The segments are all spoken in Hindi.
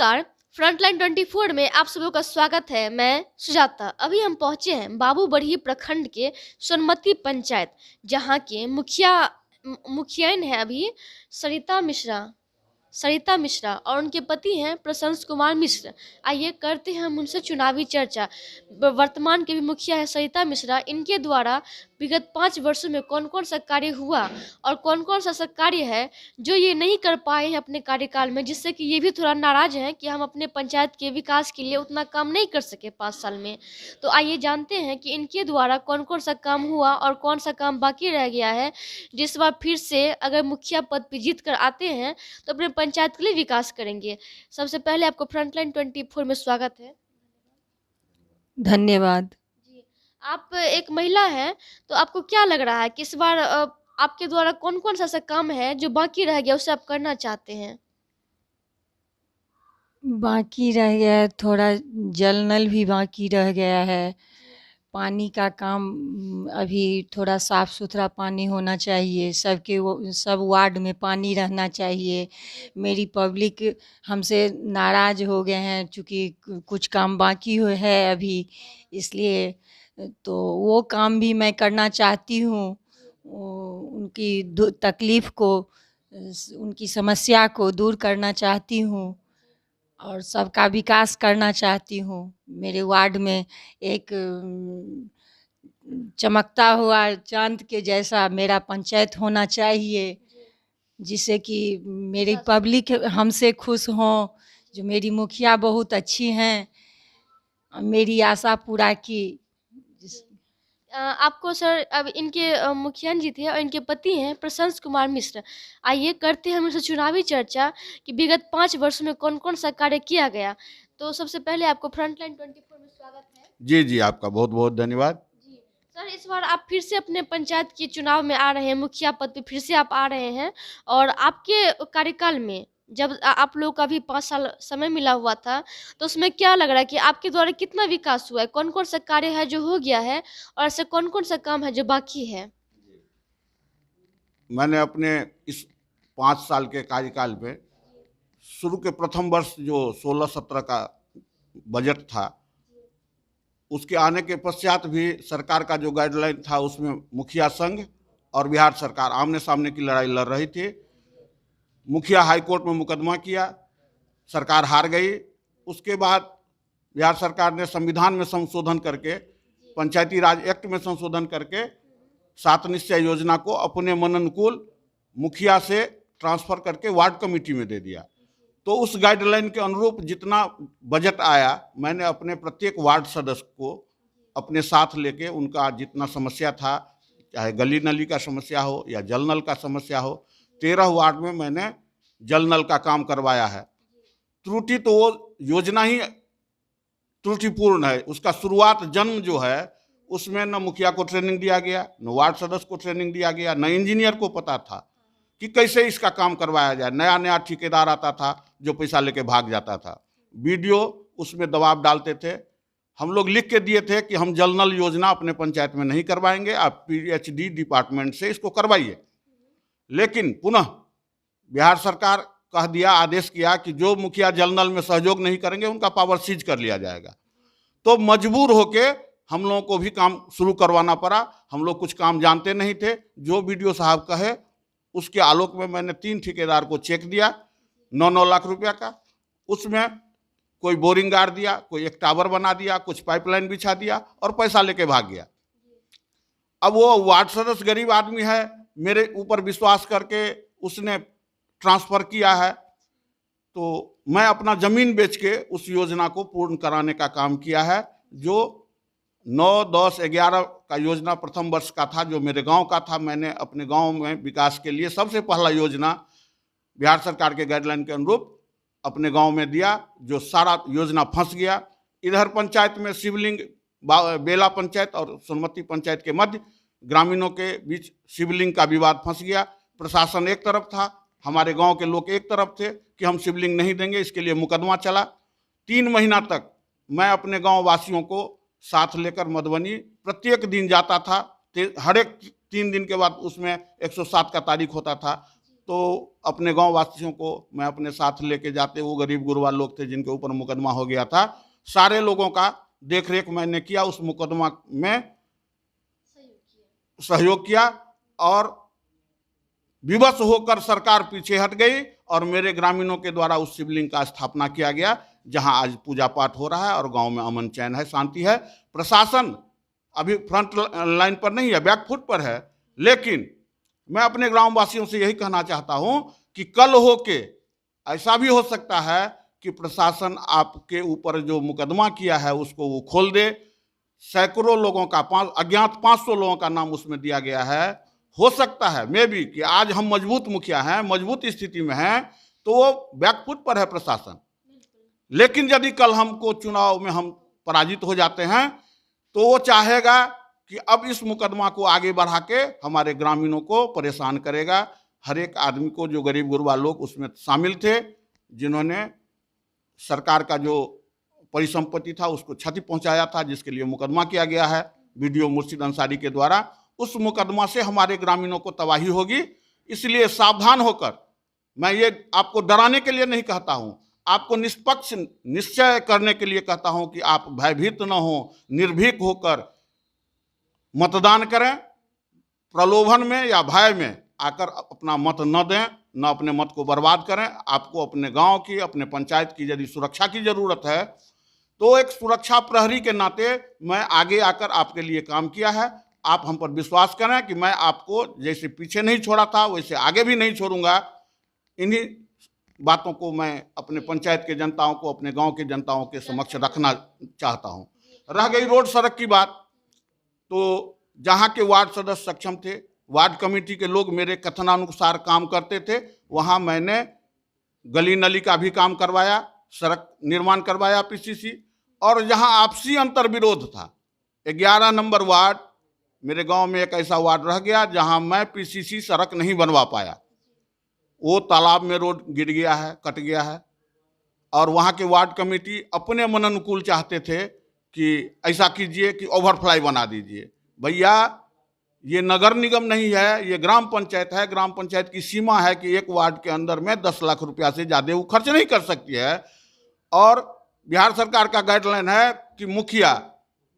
नमस्कार। फ्रंटलाइन 24 में आप सभी का स्वागत है। मैं सुजाता। अभी हम पहुंचे हैं बाबू बड़ही प्रखंड के सोनमती पंचायत, जहां के मुखियाइन है अभी सरिता मिश्रा और उनके पति हैं प्रशंस कुमार मिश्र। आइए करते हैं हम उनसे चुनावी चर्चा। वर्तमान के भी मुखिया है सरिता मिश्रा। इनके द्वारा विगत 5 वर्षों में कौन कौन सा कार्य हुआ और कौन कौन सा कार्य है जो ये नहीं कर पाए हैं अपने कार्यकाल में, जिससे कि ये भी थोड़ा नाराज हैं कि हम अपने पंचायत के विकास के लिए उतना काम नहीं कर सके 5 साल में। तो आइए जानते हैं कि इनके द्वारा कौन कौन सा काम हुआ और कौन सा काम बाकी रह गया है, जिस बार फिर से अगर मुखिया पद पर जीत कर आते हैं तो अपने पंचायत के लिए विकास करेंगे। सबसे पहले आपको फ्रंटलाइन 24 में स्वागत है। धन्यवाद। जी, आप एक महिला हैं, तो आपको क्या लग रहा है कि इस बार आपके द्वारा कौन कौन सा ऐसा काम है जो बाकी रह गया उसे आप करना चाहते हैं? बाकी रह गया है, थोड़ा जल नल भी बाकी रह गया है। पानी का काम अभी थोड़ा साफ़ सुथरा पानी होना चाहिए। सब वार्ड में पानी रहना चाहिए। मेरी पब्लिक हमसे नाराज़ हो गए हैं, चूँकि कुछ काम बाकी है अभी, इसलिए तो वो काम भी मैं करना चाहती हूँ। उनकी तकलीफ़ को, उनकी समस्या को दूर करना चाहती हूँ और सबका विकास करना चाहती हूँ। मेरे वार्ड में एक चमकता हुआ चाँद के जैसा मेरा पंचायत होना चाहिए, जिससे कि मेरी पब्लिक हमसे खुश हों। जो मेरी मुखिया बहुत अच्छी हैं, मेरी आशा पूरा की। आपको सर अब इनके मुखिया जी थे और इनके पति हैं प्रशंस कुमार मिश्र। आइए करते हैं हम इनसे चुनावी चर्चा कि विगत 5 वर्षों में कौन कौन सा कार्य किया गया। तो सबसे पहले आपको फ्रंटलाइन 24 में स्वागत है। जी जी, आपका बहुत बहुत धन्यवाद। जी सर, इस बार आप फिर से अपने पंचायत के चुनाव में आ रहे हैं, मुखिया पद पे फिर से आप आ रहे हैं। और आपके कार्यकाल में जब आप लोग का भी 5 साल समय मिला हुआ था, तो उसमें क्या लग रहा है कि आपके द्वारा कितना विकास हुआ है, कौन कौन सा कार्य है जो हो गया है और ऐसे कौन कौन सा काम है जो बाकी है? मैंने अपने इस 5 साल के कार्यकाल में शुरू के प्रथम वर्ष जो 16-17 का बजट था, उसके आने के पश्चात भी सरकार का जो गाइडलाइन था उसमें मुखिया संघ और बिहार सरकार आमने सामने की लड़ाई लड़ रही थी। मुखिया हाई कोर्ट में मुकदमा किया, सरकार हार गई। उसके बाद बिहार सरकार ने संविधान में संशोधन करके, पंचायती राज एक्ट में संशोधन करके 7 निश्चय योजना को अपने मन अनुकूल मुखिया से ट्रांसफ़र करके वार्ड कमेटी में दे दिया। तो उस गाइडलाइन के अनुरूप जितना बजट आया, मैंने अपने प्रत्येक वार्ड सदस्य को अपने साथ लेके उनका जितना समस्या था, चाहे गली नली का समस्या हो या जल नल का समस्या हो, 13 वार्ड में मैंने जल नल का काम करवाया है। त्रुटि तो वो योजना ही त्रुटिपूर्ण है। उसका शुरुआत जन्म जो है उसमें न मुखिया को ट्रेनिंग दिया गया, न वार्ड सदस्य को ट्रेनिंग दिया गया, न इंजीनियर को पता था कि कैसे इसका काम करवाया जाए। नया नया ठेकेदार आता था जो पैसा लेके भाग जाता था। बीडीओ उसमें दबाव डालते थे। हम लोग लिख के दिए थे कि हम जल नल योजना अपने पंचायत में नहीं करवाएंगे, आप पीएचडी डिपार्टमेंट से इसको करवाइए। लेकिन पुनः बिहार सरकार कह दिया, आदेश किया कि जो मुखिया जल नल में सहयोग नहीं करेंगे उनका पावर सीज कर लिया जाएगा। तो मजबूर होके हम लोगों को भी काम शुरू करवाना पड़ा। हम लोग कुछ काम जानते नहीं थे। जो बीडीओ साहब कहे उसके आलोक में मैंने 3 ठेकेदार को चेक दिया 9-9 लाख रुपया का। उसमें कोई बोरिंग गाड़ दिया, कोई एक टावर बना दिया, कुछ पाइपलाइन बिछा दिया और पैसा लेके भाग गया। अब वो वार्ड सदस्य गरीब आदमी है, मेरे ऊपर विश्वास करके उसने ट्रांसफ़र किया है, तो मैं अपना ज़मीन बेच के उस योजना को पूर्ण कराने का काम किया है। जो 9, 10, 11 का योजना प्रथम वर्ष का था, जो मेरे गांव का था, मैंने अपने गांव में विकास के लिए सबसे पहला योजना बिहार सरकार के गाइडलाइन के अनुरूप अपने गांव में दिया, जो सारा योजना फंस गया। इधर पंचायत में शिवलिंग, बेला पंचायत और सोनमती पंचायत के मध्य ग्रामीणों के बीच शिवलिंग का विवाद फंस गया। प्रशासन एक तरफ था, हमारे गांव के लोग एक तरफ थे कि हम शिवलिंग नहीं देंगे, इसके लिए मुकदमा चला। 3 महीना तक मैं अपने गांव वासियों को साथ लेकर मधुबनी प्रत्येक दिन जाता था। हर एक 3 दिन के बाद उसमें 107 का तारीख होता था, तो अपने गांव वासियों को मैं अपने साथ लेके जाते, वो गरीब गुरबा लोग थे जिनके ऊपर मुकदमा हो गया था, सारे लोगों का देख रेख मैंने किया, उस मुकदमा में सहयोग किया और विवश होकर सरकार पीछे हट गई और मेरे ग्रामीणों के द्वारा उस शिवलिंग का स्थापना किया गया, जहां आज पूजा पाठ हो रहा है और गांव में अमन चैन है, शांति है। प्रशासन अभी फ्रंट लाइन पर नहीं है, बैकफुट पर है, लेकिन मैं अपने ग्रामवासियों से यही कहना चाहता हूं कि कल हो के ऐसा भी हो सकता है कि प्रशासन आपके ऊपर जो मुकदमा किया है उसको वो खोल दे। सैकड़ों लोगों का, अज्ञात 500 लोगों का नाम उसमें दिया गया है। हो सकता है मे भी कि आज हम मजबूत मुखिया हैं, मजबूत स्थिति में हैं, तो वो बैकफुट पर है प्रशासन, लेकिन यदि कल हमको चुनाव में हम पराजित हो जाते हैं तो वो चाहेगा कि अब इस मुकदमा को आगे बढ़ा के हमारे ग्रामीणों को परेशान करेगा। हर एक आदमी को, जो गरीब गुरबा लोग उसमें शामिल थे, जिन्होंने सरकार का जो परिसंपत्ति था उसको क्षति पहुंचाया था, जिसके लिए मुकदमा किया गया है बीडीओ मुर्शिद अंसारी के द्वारा, उस मुकदमा से हमारे ग्रामीणों को तबाही होगी। इसलिए सावधान होकर, मैं ये आपको डराने के लिए नहीं कहता हूं, आपको निष्पक्ष निश्चय करने के लिए कहता हूं कि आप भयभीत न हो, निर्भीक होकर मतदान करें। प्रलोभन में या भय में आकर अपना मत न दें, न अपने मत को बर्बाद करें। आपको अपने गांव की, अपने पंचायत की यदि सुरक्षा की जरूरत है तो एक सुरक्षा प्रहरी के नाते मैं आगे आकर आपके लिए काम किया है। आप हम पर विश्वास करें कि मैं आपको जैसे पीछे नहीं छोड़ा था वैसे आगे भी नहीं छोड़ूंगा। इन्हीं बातों को मैं अपने पंचायत के जनताओं को, अपने गांव के जनताओं के समक्ष रखना चाहता हूं। रह गई रोड सड़क की बात, तो जहां के वार्ड सदस्य सक्षम थे, वार्ड कमेटी के लोग मेरे कथनानुसार काम करते थे, वहां मैंने गली नली का भी काम करवाया, सड़क निर्माण करवाया पीसीसी। और जहां आपसी अंतर विरोध था, 11 नंबर वार्ड मेरे गांव में एक ऐसा वार्ड रह गया जहां मैं पीसीसी सड़क नहीं बनवा पाया। वो तालाब में रोड गिर गया है, कट गया है, और वहां के वार्ड कमेटी अपने मन अनुकूल चाहते थे कि ऐसा कीजिए कि ओवरफ्लाई बना दीजिए। भैया, ये नगर निगम नहीं है, ये ग्राम पंचायत है। ग्राम पंचायत की सीमा है कि एक वार्ड के अंदर में 10 लाख रुपया से ज़्यादा वो खर्च नहीं कर सकती है। और बिहार सरकार का गाइडलाइन है कि मुखिया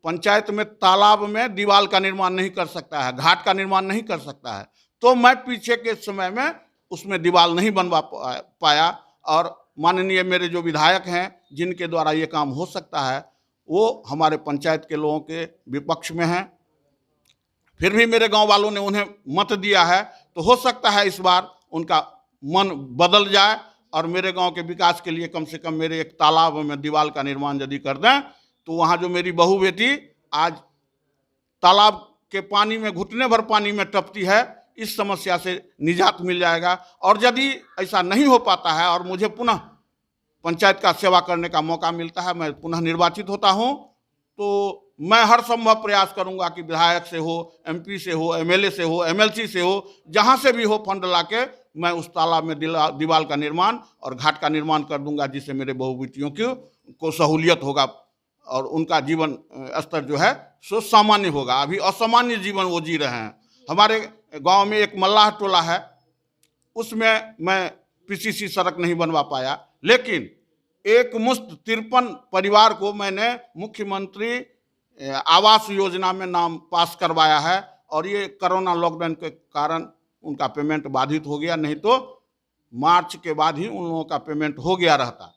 पंचायत में तालाब में दीवार का निर्माण नहीं कर सकता है, घाट का निर्माण नहीं कर सकता है। तो मैं पीछे के समय में उसमें दीवार नहीं बनवा पाया, और माननीय मेरे जो विधायक हैं जिनके द्वारा ये काम हो सकता है, वो हमारे पंचायत के लोगों के विपक्ष में हैं। फिर भी मेरे गांव वालों ने उन्हें मत दिया है, तो हो सकता है इस बार उनका मन बदल जाए और मेरे गांव के विकास के लिए कम से कम मेरे एक तालाब में दीवार का निर्माण यदि कर दें तो वहां जो मेरी बहू बेटी आज तालाब के पानी में, घुटने भर पानी में टपती है, इस समस्या से निजात मिल जाएगा। और यदि ऐसा नहीं हो पाता है और मुझे पुनः पंचायत का सेवा करने का मौका मिलता है, मैं पुनः निर्वाचित होता हूं, तो मैं हर संभव प्रयास करूंगा कि विधायक से हो, एमपी से हो, एमएलए से हो, एमएलसी से हो, जहां से भी हो फंड लाके मैं उस तालाब में दीवार का निर्माण और घाट का निर्माण कर दूंगा, जिससे मेरे बहू बेटियों को सहूलियत होगा और उनका जीवन स्तर जो है सो सामान्य होगा। अभी असामान्य जीवन वो जी रहे हैं। हमारे गांव में एक मल्लाह टोला है, उसमें मैं पीसीसी सड़क नहीं बनवा पाया, लेकिन एक मुश्त 53 परिवार को मैंने मुख्यमंत्री आवास योजना में नाम पास करवाया है। और ये कोरोना लॉकडाउन के कारण उनका पेमेंट बाधित हो गया, नहीं तो मार्च के बाद ही उन लोगों का पेमेंट हो गया रहता।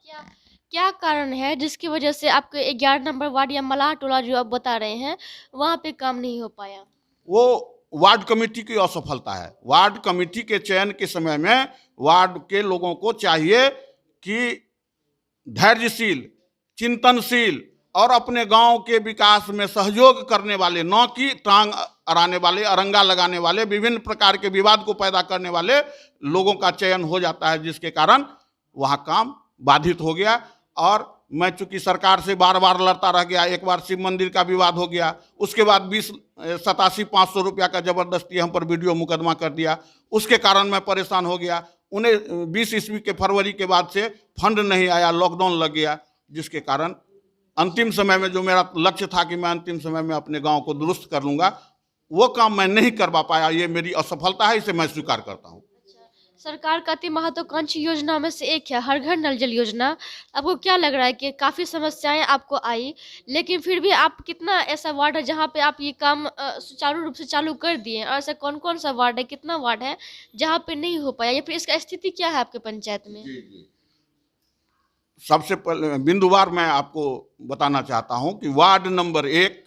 क्या कारण है जिसकी वजह से आपके 11 नंबर वार्ड या मलाह टोला जो आप बता रहे हैं वहाँ पे काम नहीं हो पाया? वो वार्ड कमेटी की असफलता है। वार्ड कमेटी के चयन के समय में वार्ड के लोगों को चाहिए कि धैर्यशील, चिंतनशील और अपने गांव के विकास में सहयोग करने वाले, न कि टांग अड़ाने वाले, अरंगा लगाने वाले, विभिन्न प्रकार के विवाद को पैदा करने वाले लोगों का चयन हो जाता है, जिसके कारण वहाँ काम बाधित हो गया। और मैं चूंकि सरकार से बार बार लड़ता रह गया, एक बार शिव मंदिर का विवाद हो गया, उसके बाद 87,500 रुपया का जबरदस्ती हम पर वीडियो मुकदमा कर दिया, उसके कारण मैं परेशान हो गया। उन्हें 20 ईस्वी के फरवरी के बाद से फंड नहीं आया, लॉकडाउन लग गया, जिसके कारण अंतिम समय में जो मेरा लक्ष्य था कि मैं अंतिम समय में अपने गांव को दुरुस्त कर लूंगा, वो काम मैं नहीं करवा पाया। ये मेरी असफलता है, इसे मैं स्वीकार करता हूँ। सरकार का अति महत्वाकांक्षी योजना में से एक है हर घर नल जल योजना। आपको क्या लग रहा है कि काफ़ी समस्याएं आपको आई, लेकिन फिर भी आप कितना ऐसा वार्ड है जहाँ पे आप ये काम सुचारू रूप से चालू कर दिए हैं, और ऐसा कौन कौन सा वार्ड है, कितना वार्ड है जहाँ पे नहीं हो पाया, या फिर इसका स्थिति क्या है आपके पंचायत में? जी जी। सबसे पहले बिंदुवार मैं आपको बताना चाहता हूं कि वार्ड नंबर 1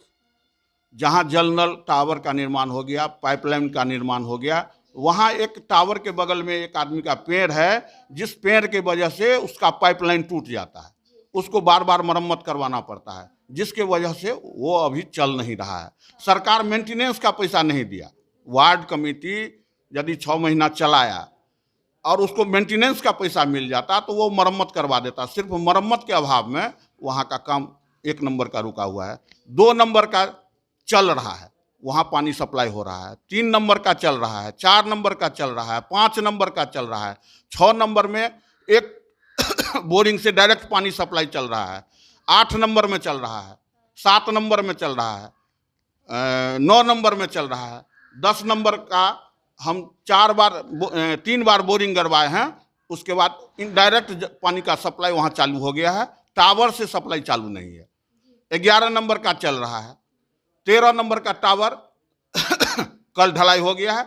जहां जल नल टावर का निर्माण हो गया, पाइपलाइन का निर्माण हो गया, वहां एक टावर के बगल में एक आदमी का पेड़ है, जिस पेड़ के वजह से उसका पाइपलाइन टूट जाता है, उसको बार बार मरम्मत करवाना पड़ता है, जिसके वजह से वो अभी चल नहीं रहा है। सरकार मेंटेनेंस का पैसा नहीं दिया। वार्ड कमेटी यदि 6 महीना चलाया और उसको मेंटेनेंस का पैसा मिल जाता तो वो मरम्मत करवा देता। सिर्फ मरम्मत के अभाव में वहाँ का काम 1 नंबर का रुका हुआ है। 2 नंबर का चल रहा है, वहाँ पानी सप्लाई हो रहा है। 3 नंबर का चल रहा है, 4 नंबर का चल रहा है, 5 नंबर का चल रहा है, 6 नंबर में एक बोरिंग से डायरेक्ट पानी सप्लाई चल रहा है, 8 नंबर में चल रहा है, 7 नंबर में चल रहा है, 9 नंबर में चल रहा है, 10 नंबर का हम 3 बार बोरिंग करवाए हैं। उसके बाद इनडायरेक्ट पानी का सप्लाई वहाँ चालू हो गया है, टावर से सप्लाई चालू नहीं है। 11 नंबर का चल रहा है, 13 नंबर का टावर कल ढलाई हो गया है।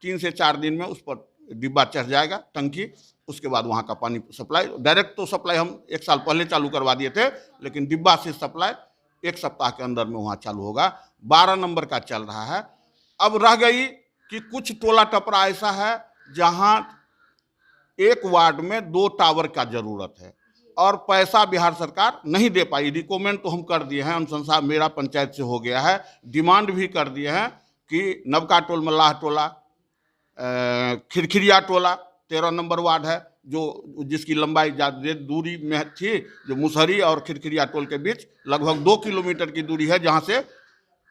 3 से 4 दिन में उस पर डिब्बा चढ़ जाएगा, टंकी, उसके बाद वहाँ का पानी सप्लाई डायरेक्ट तो सप्लाई हम 1 साल पहले चालू करवा दिए थे, लेकिन डिब्बा से सप्लाई 1 सप्ताह के अंदर में वहाँ चालू होगा। 12 नंबर का चल रहा है। अब रह गई कि कुछ टोला टपरा ऐसा है जहाँ एक वार्ड में 2 टावर का जरूरत है और पैसा बिहार सरकार नहीं दे पाई। रिकमेंड तो हम कर दिए हैं, अनुशंसा मेरा पंचायत से हो गया है, डिमांड भी कर दिए हैं कि नवका टोल, मल्लाह टोला, खिरखिरिया टोला 13 नंबर वार्ड है, जो जिसकी लंबाई ज़्यादा दूरी में थी, जो मुसहरी और खिरखिरिया टोल के बीच लगभग 2 किलोमीटर की दूरी है, जहाँ से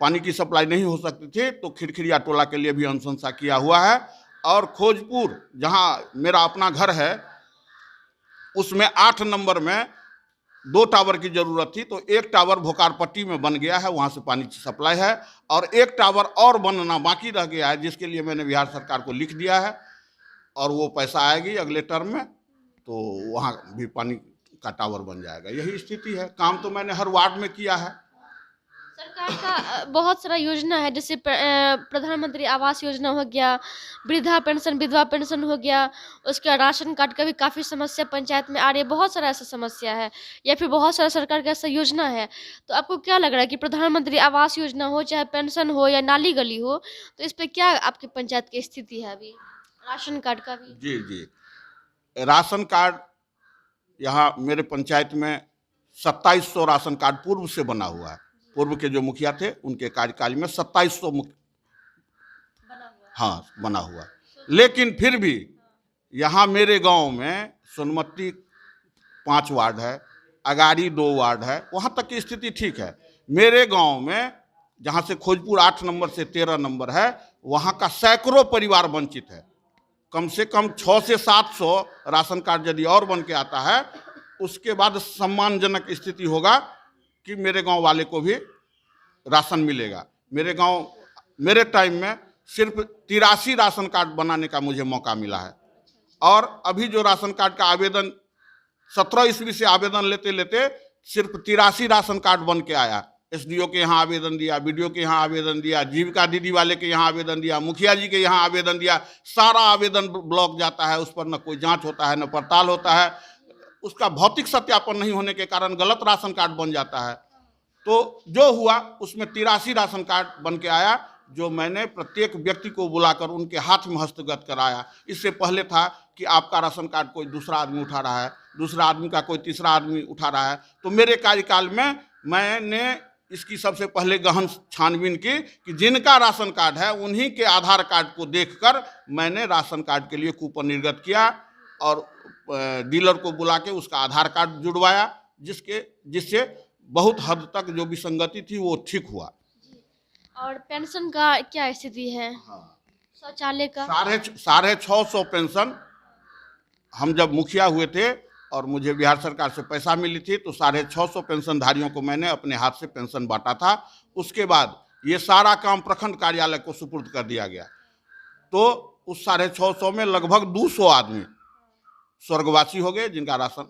पानी की सप्लाई नहीं हो सकती थी, तो खिरखिरिया टोला के लिए भी अनुशंसा किया हुआ है। और खोजपुर जहाँ मेरा अपना घर है, उसमें 8 नंबर में 2 टावर की जरूरत थी, तो 1 टावर भोकारपट्टी में बन गया है, वहाँ से पानी की सप्लाई है, और 1 टावर और बनना बाकी रह गया है, जिसके लिए मैंने बिहार सरकार को लिख दिया है, और वो पैसा आएगी अगले टर्म में, तो वहाँ भी पानी का टावर बन जाएगा। यही स्थिति है। काम तो मैंने हर वार्ड में किया है। सरकार का बहुत सारा योजना है, जैसे प्रधानमंत्री आवास योजना हो गया, वृद्धा पेंशन, विधवा पेंशन हो गया, उसका राशन कार्ड का भी काफ़ी समस्या पंचायत में आ रही है, बहुत सारा ऐसा समस्या है, या फिर बहुत सारा सरकार का ऐसा योजना है। तो आपको क्या लग रहा है कि प्रधानमंत्री आवास योजना हो, चाहे पेंशन हो या नाली गली हो, तो इस पर क्या आपके पंचायत की स्थिति है अभी, राशन कार्ड का भी? जी जी, राशन कार्ड यहाँ मेरे पंचायत में 2700 राशन कार्ड पूर्व से बना हुआ है। पूर्व के जो मुखिया थे उनके कार्यकाल में 2700 बना हुआ। लेकिन फिर भी यहाँ मेरे गांव में सोनमती 5 वार्ड है, अगाड़ी 2 वार्ड है, वहाँ तक की स्थिति ठीक है। मेरे गांव में जहाँ से खोजपुर 8 नंबर से 13 नंबर है, वहाँ का सैकड़ों परिवार वंचित है। कम से कम 600 से 700 राशन कार्ड यदि और बन के आता है, उसके बाद सम्मानजनक स्थिति होगा कि मेरे गांव वाले को भी राशन मिलेगा। मेरे टाइम में सिर्फ 83 राशन कार्ड बनाने का मुझे मौका मिला है, और अभी जो राशन कार्ड का आवेदन 17 ईस्वी से आवेदन लेते लेते सिर्फ 83 राशन कार्ड बन के आया। एसडीओ के यहाँ आवेदन दिया, बीडीओ के यहाँ आवेदन दिया, जीविका दीदी वाले के यहाँ आवेदन दिया, मुखिया जी के यहाँ आवेदन दिया, सारा आवेदन ब्लॉक जाता है, उस पर न कोई जांच होता है, न पड़ताल होता है। उसका भौतिक सत्यापन नहीं होने के कारण गलत राशन कार्ड बन जाता है। तो जो हुआ उसमें 83 राशन कार्ड बन के आया, जो मैंने प्रत्येक व्यक्ति को बुलाकर उनके हाथ में हस्तगत कराया। इससे पहले था कि आपका राशन कार्ड कोई दूसरा आदमी उठा रहा है, दूसरा आदमी का कोई तीसरा आदमी उठा रहा है। तो मेरे कार्यकाल में मैंने इसकी सबसे पहले गहन छानबीन की कि जिनका राशन कार्ड है उन्हीं के आधार कार्ड को देखकर मैंने राशन कार्ड के लिए कूपन निर्गत किया, और डीलर को बुला के उसका आधार कार्ड जुड़वाया, जिससे बहुत हद तक जो विसंगति थी वो ठीक हुआ। और पेंशन का क्या स्थिति है? शौचालय का 650 पेंशन हम जब मुखिया हुए थे और मुझे बिहार सरकार से पैसा मिली थी, तो 650 पेंशनधारियों को मैंने अपने हाथ से पेंशन बांटा था। उसके बाद ये सारा काम प्रखंड कार्यालय को सुपुर्द कर दिया गया। तो उस 650 में लगभग 200 आदमी स्वर्गवासी हो गए जिनका राशन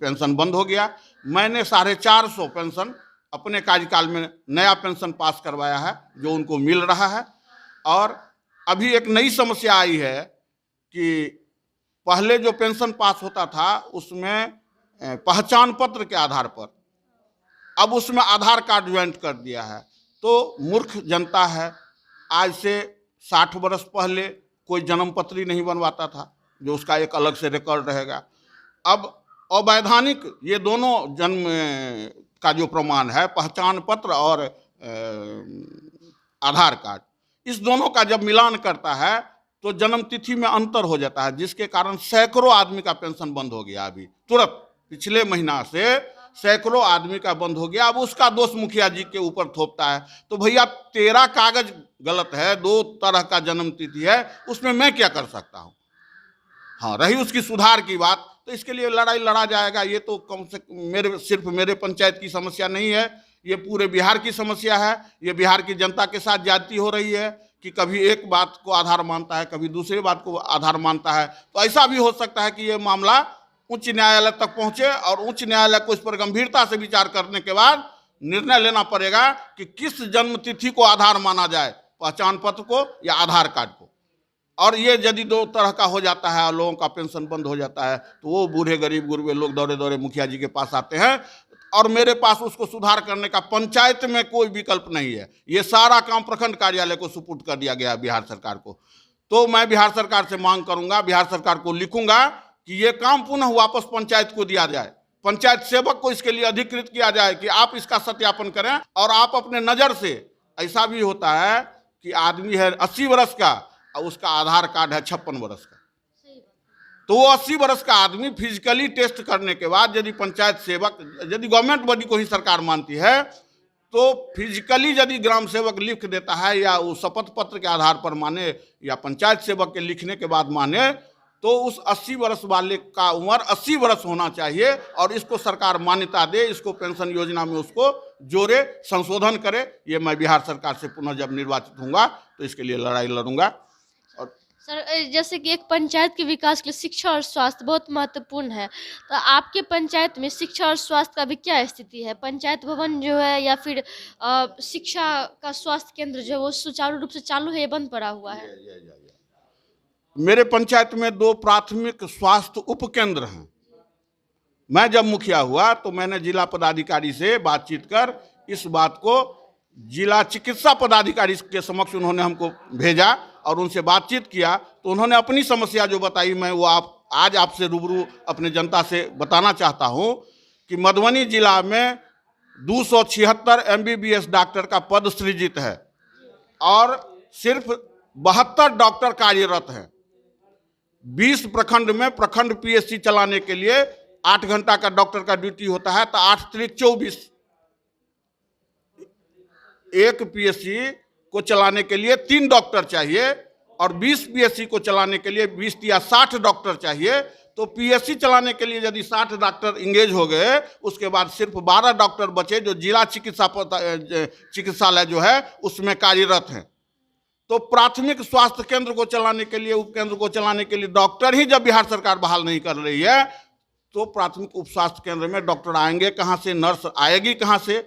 पेंशन बंद हो गया। मैंने 450 पेंशन अपने कार्यकाल में नया पेंशन पास करवाया है जो उनको मिल रहा है। और अभी एक नई समस्या आई है कि पहले जो पेंशन पास होता था उसमें पहचान पत्र के आधार पर, अब उसमें आधार कार्ड ज्वाइंट कर दिया है। तो मूर्ख जनता है। आज से 60 वर्ष पहले कोई जन्म पत्री नहीं बनवाता था जो उसका एक अलग से रिकॉर्ड रहेगा। अब अवैधानिक ये दोनों जन्म का जो प्रमाण है, पहचान पत्र और आधार कार्ड, इस दोनों का जब मिलान करता है तो जन्म तिथि में अंतर हो जाता है, जिसके कारण सैकड़ों आदमी का पेंशन बंद हो गया। अभी तुरंत पिछले महीना से सैकड़ों आदमी का बंद हो गया। अब उसका दोष मुखिया जी के ऊपर थोपता है। तो भैया तेरा कागज गलत है, 2 तरह का जन्म तिथि है, उसमें मैं क्या कर सकता हूँ। हाँ, रही उसकी सुधार की बात तो इसके लिए लड़ाई लड़ा जाएगा। ये तो कम से सिर्फ मेरे पंचायत की समस्या नहीं है, ये पूरे बिहार की समस्या है। ये बिहार की जनता के साथ ज्यादती हो रही है कि कभी एक बात को आधार मानता है, कभी दूसरी बात को आधार मानता है। तो ऐसा भी हो सकता है कि ये मामला उच्च न्यायालय तक पहुंचे और उच्च न्यायालय को इस पर गंभीरता से विचार करने के बाद निर्णय लेना पड़ेगा कि किस जन्म तिथि को आधार माना जाए, पहचान पत्र को या आधार कार्ड को। और ये यदि 2 तरह का हो जाता है और लोगों का पेंशन बंद हो जाता है तो वो बूढ़े गरीब गुरबे लोग दौड़े दौड़े मुखिया जी के पास आते हैं। और मेरे पास उसको सुधार करने का पंचायत में कोई विकल्प नहीं है। ये सारा काम प्रखंड कार्यालय को सुपुर्द कर दिया गया बिहार सरकार को। तो मैं बिहार सरकार से मांग करूंगा, बिहार सरकार को लिखूंगा कि ये काम पुनः वापस पंचायत को दिया जाए, पंचायत सेवक को इसके लिए अधिकृत किया जाए कि आप इसका सत्यापन करें। और आप अपने नज़र से, ऐसा भी होता है कि आदमी है 80 वर्ष का और उसका आधार कार्ड है 56 वर्ष का, तो वो 80 वर्ष का आदमी फिजिकली टेस्ट करने के बाद यदि पंचायत सेवक, यदि गवर्नमेंट बॉडी को ही सरकार मानती है तो फिजिकली यदि ग्राम सेवक लिख देता है या वो शपथ पत्र के आधार पर माने या पंचायत सेवक के लिखने के बाद माने, तो उस 80 वर्ष वाले का उम्र 80 वर्ष होना चाहिए और इसको सरकार मान्यता दे, इसको पेंशन योजना में उसको जोड़े, संशोधन करे। ये मैं बिहार सरकार से पुनः जब निर्वाचित होऊंगा तो इसके लिए लड़ाई लड़ूंगा। और सर, जैसे कि एक पंचायत के विकास के लिए शिक्षा और स्वास्थ्य बहुत महत्वपूर्ण है, तो आपके पंचायत में शिक्षा और स्वास्थ्य का भी क्या स्थिति है? पंचायत भवन जो है या फिर शिक्षा का स्वास्थ्य केंद्र जो है वो सुचारू रूप से चालू है या बंद पड़ा हुआ है? मेरे पंचायत में 2 प्राथमिक स्वास्थ्य उपकेंद्र हैं। मैं जब मुखिया हुआ तो मैंने जिला पदाधिकारी से बातचीत कर इस बात को जिला चिकित्सा पदाधिकारी के समक्ष उन्होंने हमको भेजा और उनसे बातचीत किया। तो उन्होंने अपनी समस्या जो बताई, मैं वो आज आपसे रूबरू अपने जनता से बताना चाहता हूं कि मधुबनी जिला में 276 MBBS डॉक्टर का पद सृजित है और सिर्फ 72 डॉक्टर कार्यरत हैं। 20 प्रखंड में प्रखंड PSC चलाने के लिए 8 घंटा का डॉक्टर का ड्यूटी होता है, तो 8 त्रिक 24, एक PSC को चलाने के लिए 3 डॉक्टर चाहिए और 20 PSC को चलाने के लिए 20 या 60 डॉक्टर चाहिए। तो PSC चलाने के लिए यदि 60 डॉक्टर इंगेज हो गए, उसके बाद सिर्फ 12 डॉक्टर बचे जो जिला चिकित्सालय जो है उसमें कार्यरत हैं। तो प्राथमिक स्वास्थ्य केंद्र को चलाने के लिए, उपकेंद्र को चलाने के लिए डॉक्टर ही जब बिहार सरकार बहाल नहीं कर रही है तो प्राथमिक उप स्वास्थ्य केंद्र में डॉक्टर आएंगे कहाँ से, नर्स आएगी कहाँ से?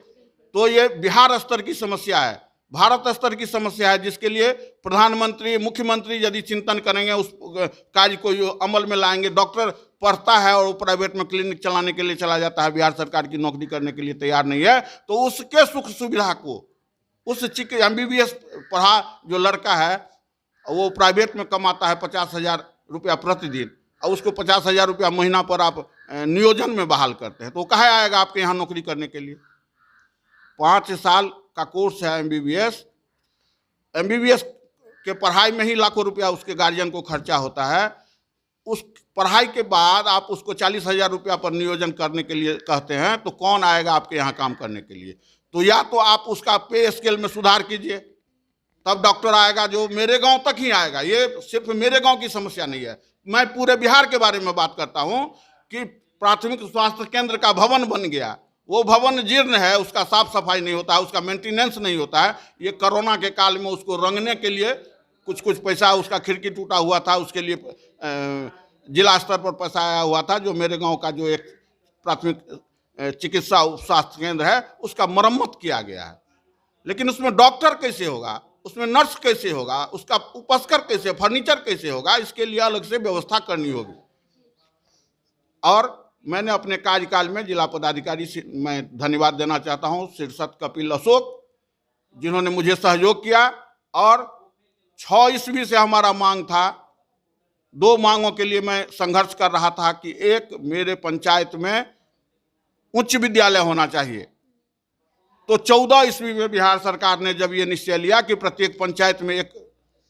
तो ये बिहार स्तर की समस्या है, भारत स्तर की समस्या है, जिसके लिए प्रधानमंत्री, मुख्यमंत्री यदि चिंतन करेंगे, उस कार्य को अमल में लाएंगे। डॉक्टर पढ़ता है और वो प्राइवेट में क्लिनिक चलाने के लिए चला जाता है, बिहार सरकार की नौकरी करने के लिए तैयार नहीं है। तो उसके सुख सुविधा को, उस MBBS पढ़ा जो लड़का है वो प्राइवेट में कमाता है 50,000 रुपया प्रतिदिन और उसको 50,000 रुपया महीना पर आप नियोजन में बहाल करते हैं, तो कहाँ आएगा आपके यहाँ नौकरी करने के लिए? 5 साल का कोर्स है MBBS के पढ़ाई में ही लाखों रुपया उसके गार्जियन को खर्चा होता है। उस पढ़ाई के बाद आप उसको 40,000 रुपया पर नियोजन करने के लिए कहते हैं, तो कौन आएगा आपके यहाँ काम करने के लिए? तो या तो आप उसका पे स्केल में सुधार कीजिए, तब डॉक्टर आएगा जो मेरे गांव तक ही आएगा। ये सिर्फ मेरे गांव की समस्या नहीं है, मैं पूरे बिहार के बारे में बात करता हूं कि प्राथमिक स्वास्थ्य केंद्र का भवन बन गया, वो भवन जीर्ण है, उसका साफ सफाई नहीं होता है, उसका मेंटेनेंस नहीं होता है। ये कोरोना के काल में उसको रंगने के लिए कुछ कुछ पैसा उसका खिड़की टूटा हुआ था, उसके लिए जिला स्तर पर पैसा आया हुआ था, जो मेरे गांव का जो एक प्राथमिक चिकित्सा स्वास्थ्य केंद्र है उसका मरम्मत किया गया है। लेकिन उसमें डॉक्टर कैसे होगा, उसमें नर्स कैसे होगा, उसका उपस्कर कैसे, फर्नीचर कैसे होगा, इसके लिए अलग से व्यवस्था करनी होगी। और मैंने अपने कार्यकाल में जिला पदाधिकारी से मैं धन्यवाद देना चाहता हूं शीर्षद कपिल अशोक, जिन्होंने मुझे सहयोग किया। और 6 ईस्वी से हमारा मांग था, 2 मांगों के लिए मैं संघर्ष कर रहा था कि एक, मेरे पंचायत में उच्च विद्यालय होना चाहिए। तो 14 ईस्वी में बिहार सरकार ने जब ये निश्चय लिया कि प्रत्येक पंचायत में एक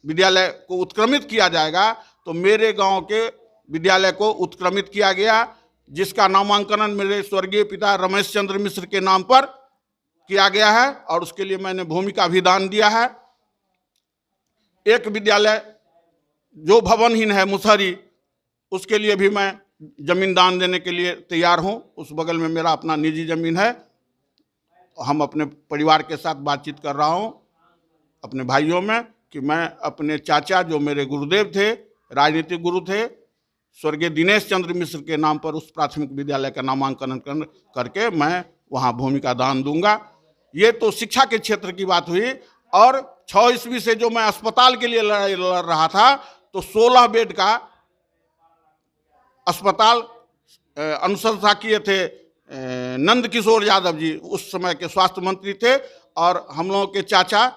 विद्यालय को उत्क्रमित किया जाएगा, तो मेरे गांव के विद्यालय को उत्क्रमित किया गया, जिसका नामांकन मेरे स्वर्गीय पिता रमेश चंद्र मिश्र के नाम पर किया गया है और उसके लिए मैंने भूमि का भी दान दिया है। एक विद्यालय जो भवनहीन है मुसहरी, उसके लिए भी मैं जमीन दान देने के लिए तैयार हूं। उस बगल में मेरा अपना निजी जमीन है। हम अपने परिवार के साथ बातचीत कर रहा हूं अपने भाइयों में कि मैं अपने चाचा, जो मेरे गुरुदेव थे, राजनीतिक गुरु थे, स्वर्गीय दिनेश चंद्र मिश्र के नाम पर उस प्राथमिक विद्यालय का नामांकन करके मैं वहां भूमि का दान दूंगा। ये तो शिक्षा के क्षेत्र की बात हुई। और 6 ईस्वी से जो मैं अस्पताल के लिए लड़ाई लड़ रहा था, तो 16 बेड का अस्पताल अनुशंसा किए थे नंद किशोर यादव जी, उस समय के स्वास्थ्य मंत्री थे। और हम लोगों के चाचा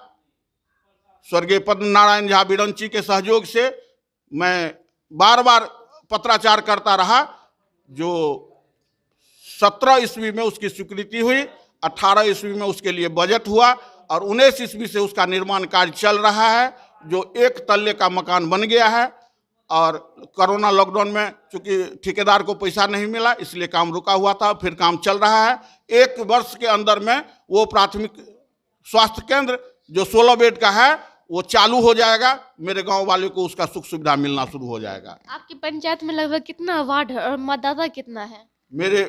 स्वर्गीय पद्म नारायण झा बिरंची के सहयोग से मैं बार बार पत्राचार करता रहा। जो 17 ईस्वी में उसकी स्वीकृति हुई, 18 ईस्वी में उसके लिए बजट हुआ और 19 ईस्वी से उसका निर्माण कार्य चल रहा है, जो 1 तल्ले का मकान बन गया है। और कोरोना लॉकडाउन में चूंकि ठेकेदार को पैसा नहीं मिला, इसलिए काम रुका हुआ था, फिर काम चल रहा है। 1 वर्ष के अंदर में वो प्राथमिक स्वास्थ्य केंद्र जो 16 बेड का है वो चालू हो जाएगा। मेरे गांव वाले को उसका सुख सुविधा मिलना शुरू हो जाएगा। आपकी पंचायत में लगभग कितना वार्ड है और मतदाता कितना है? मेरे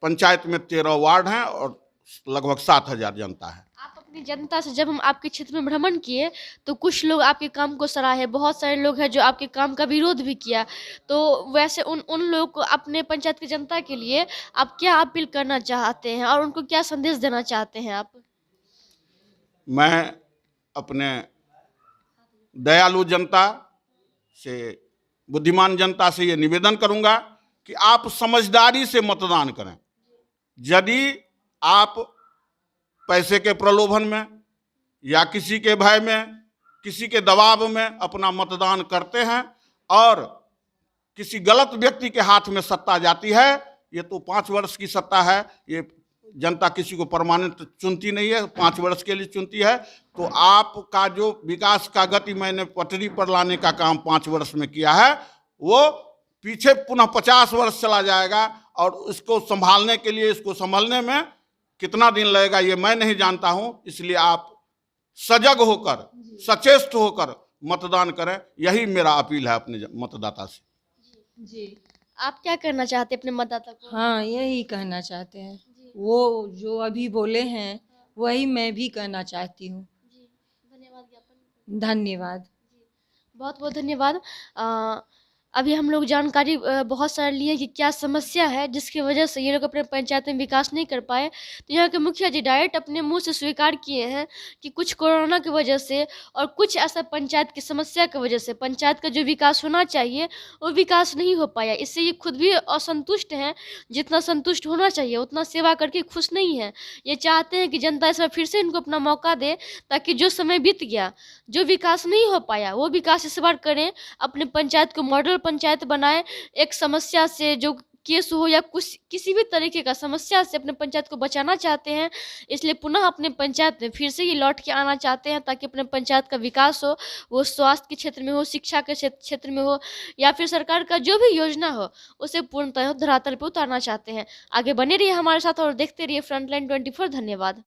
पंचायत में 13 वार्ड हैं और लगभग 7,000 जनता है। आप अपनी जनता से, जब हम आपके क्षेत्र में भ्रमण किए तो कुछ लोग आपके काम को सराहे, बहुत सारे लोग हैं जो आपके काम का विरोध भी किया। तो वैसे उन लोगों को, अपने पंचायत की जनता के लिए आप क्या अपील करना चाहते हैं और उनको क्या संदेश देना चाहते हैं आप? मैं अपने दयालु जनता से, बुद्धिमान जनता से ये निवेदन करूंगा कि आप समझदारी से मतदान करें। यदि आप पैसे के प्रलोभन में या किसी के भय में, किसी के दबाव में अपना मतदान करते हैं और किसी गलत व्यक्ति के हाथ में सत्ता जाती है, ये तो 5 वर्ष की सत्ता है, ये जनता किसी को परमानेंट चुनती नहीं है, 5 वर्ष के लिए चुनती है। तो आपका जो विकास का गति मैंने पटरी पर लाने का काम 5 वर्ष में किया है, वो पीछे पुनः 50 वर्ष चला जाएगा। और इसको संभालने के लिए, इसको संभलने में कितना दिन लगेगा ये मैं नहीं जानता हूं। इसलिए आप सजग होकर, सचेष्ट होकर मतदान करें, यही मेरा अपील है अपने मतदाता से। जी, आप क्या करना चाहते हैं अपने मतदाता को? हाँ, यही कहना चाहते हैं। वो जो अभी बोले हैं वही मैं भी कहना चाहती हूँ। धन्यवाद ज्ञापन। धन्यवाद। बहुत बहुत धन्यवाद। अभी हम लोग जानकारी बहुत सारे लिए कि क्या समस्या है जिसकी वजह से ये लोग अपने पंचायत में विकास नहीं कर पाए। तो यहाँ के मुखिया जी डायरेक्ट अपने मुंह से स्वीकार किए हैं कि कुछ कोरोना की वजह से और कुछ ऐसा पंचायत की समस्या की वजह से पंचायत का जो विकास होना चाहिए वो विकास नहीं हो पाया। इससे ये खुद भी असंतुष्ट हैं। जितना संतुष्ट होना चाहिए उतना सेवा करके खुश नहीं है। ये चाहते हैं कि जनता इस बार फिर से इनको अपना मौका दे, ताकि जो समय बीत गया, जो विकास नहीं हो पाया, वो विकास इस बार करें, अपने पंचायत को मॉडल पंचायत बनाए। एक समस्या से जो केस हो या कुछ किसी भी तरीके का समस्या से अपने पंचायत को बचाना चाहते हैं, इसलिए पुनः अपने पंचायत में फिर से ये लौट के आना चाहते हैं, ताकि अपने पंचायत का विकास हो, वो स्वास्थ्य के क्षेत्र में हो, शिक्षा के क्षेत्र में हो, या फिर सरकार का जो भी योजना हो उसे पूर्णतः धरातल पर उतारना चाहते हैं। आगे बने रहिए हमारे साथ और देखते रहिए फ्रंटलाइन 24। धन्यवाद।